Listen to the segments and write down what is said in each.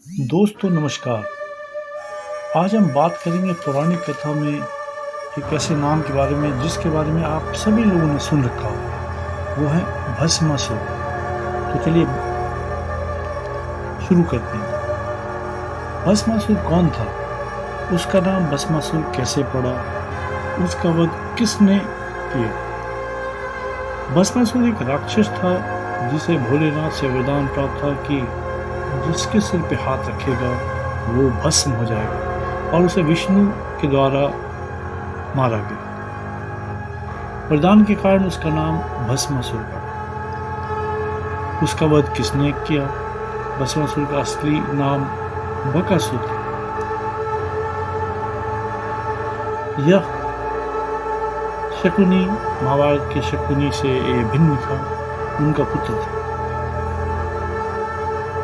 दोस्तों नमस्कार। आज हम बात करेंगे पौराणिक कथा में एक ऐसे नाम के बारे में जिसके बारे में आप सभी लोगों ने सुन रखा होगा। वो है भस्मासुर। तो चलिए शुरू करते हैं। भस्मासुर कौन था? उसका नाम भस्मासुर कैसे पड़ा? उसका वध किसने किया? भस्मासुर एक राक्षस था जिसे भोलेनाथ से वरदान प्राप्त था कि जिसके सिर पे हाथ रखेगा वो भस्म हो जाएगा, और उसे विष्णु के द्वारा मारा गया। वरदान के कारण उसका नाम भस्मासुर पड़ा। उसका वध किसने किया? भस्मासुर का असली नाम बकासुर था। यह शकुनी, महाभारत के शकुनी से भिन्न था, उनका पुत्र था।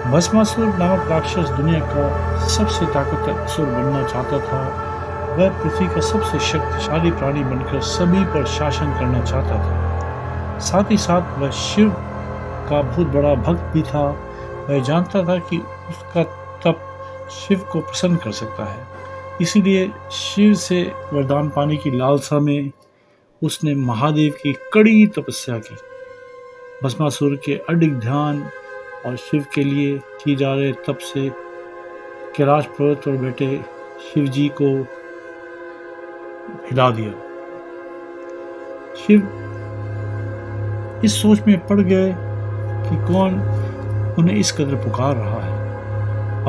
भस्मासुर नामक राक्षस दुनिया का सबसे ताकतवर असुर बनना चाहता था। वह पृथ्वी का सबसे शक्तिशाली प्राणी बनकर सभी पर शासन करना चाहता था। साथ ही साथ वह शिव का बहुत बड़ा भक्त भी था। वह जानता था कि उसका तप शिव को प्रसन्न कर सकता है, इसीलिए शिव से वरदान पाने की लालसा में उसने महादेव की कड़ी तपस्या की। भस्मासुर के अडिग ध्यान और शिव के लिए किए जा रहे तप से कैलाश पर्वत पर बैठे शिव जी को हिला दिया। शिव इस सोच में पड़ गए कि कौन उन्हें इस कदर पुकार रहा है।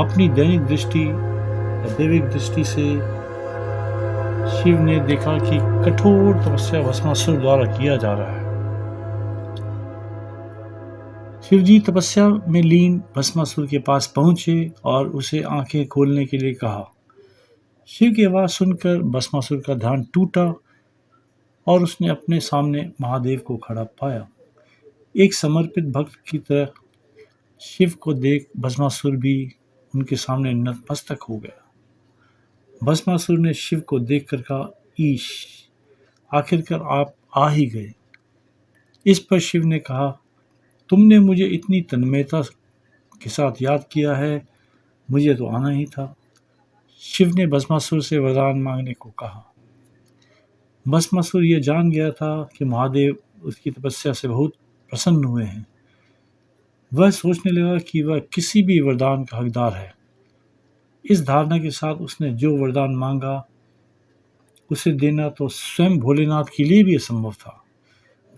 अपनी दैनिक दृष्टि या दैविक दृष्टि से शिव ने देखा कि कठोर तपस्या भस्मासुर द्वारा किया जा रहा है। शिवजी तपस्या में लीन भस्मासुर के पास पहुंचे और उसे आंखें खोलने के लिए कहा। शिव की आवाज़ सुनकर भस्मासुर का ध्यान टूटा और उसने अपने सामने महादेव को खड़ा पाया। एक समर्पित भक्त की तरह शिव को देख भस्मासुर भी उनके सामने नतमस्तक हो गया। भस्मासुर ने शिव को देखकर कहा, ईश, आखिरकार आप आ ही गए। इस पर शिव ने कहा, तुमने मुझे इतनी तन्मयता के साथ याद किया है, मुझे तो आना ही था। शिव ने भस्मासुर से वरदान मांगने को कहा। भस्मासुर यह जान गया था कि महादेव उसकी तपस्या से बहुत प्रसन्न हुए हैं। वह सोचने लगा कि वह किसी भी वरदान का हकदार है। इस धारणा के साथ उसने जो वरदान मांगा उसे देना तो स्वयं भोलेनाथ के लिए भी असंभव था।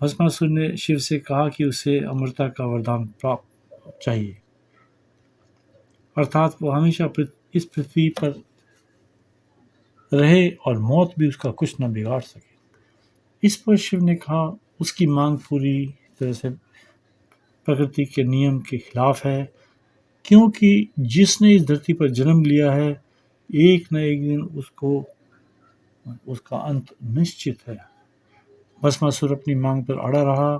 भस्मासुर ने शिव से कहा कि उसे अमरता का वरदान प्राप्त चाहिए, अर्थात वो हमेशा इस पृथ्वी पर रहे और मौत भी उसका कुछ न बिगाड़ सके। इस पर शिव ने कहा, उसकी मांग पूरी तरह से प्रकृति के नियम के खिलाफ है, क्योंकि जिसने इस धरती पर जन्म लिया है एक न एक दिन उसका अंत निश्चित है। भस्मासुर अपनी मांग पर अड़ा रहा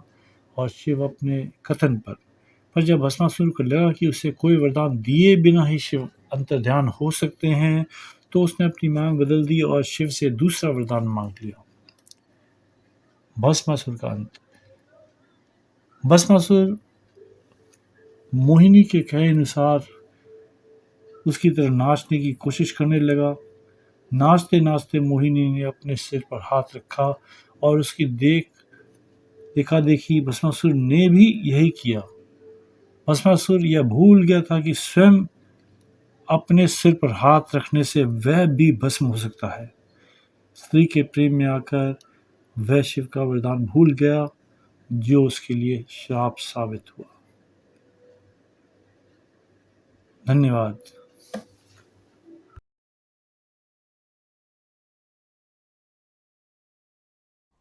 और शिव अपने कथन पर जब भस्मासुर को लगा कि उसे कोई वरदान दिए बिना ही शिव अंतर्ध्यान हो सकते हैं, तो उसने अपनी मांग बदल दी और शिव से दूसरा वरदान मांग लिया। भस्मासुर का अंत। भस्मासुर मोहिनी के कहे अनुसार उसकी तरह नाचने की कोशिश करने लगा। नाचते नाचते मोहिनी ने अपने सिर पर हाथ रखा और उसकी देखा देखी भस्मासुर ने भी यही किया। भस्मासुर यह भूल गया था कि स्वयं अपने सिर पर हाथ रखने से वह भी भस्म हो सकता है। स्त्री के प्रेम में आकर वह शिव का वरदान भूल गया, जो उसके लिए श्राप साबित हुआ। धन्यवाद।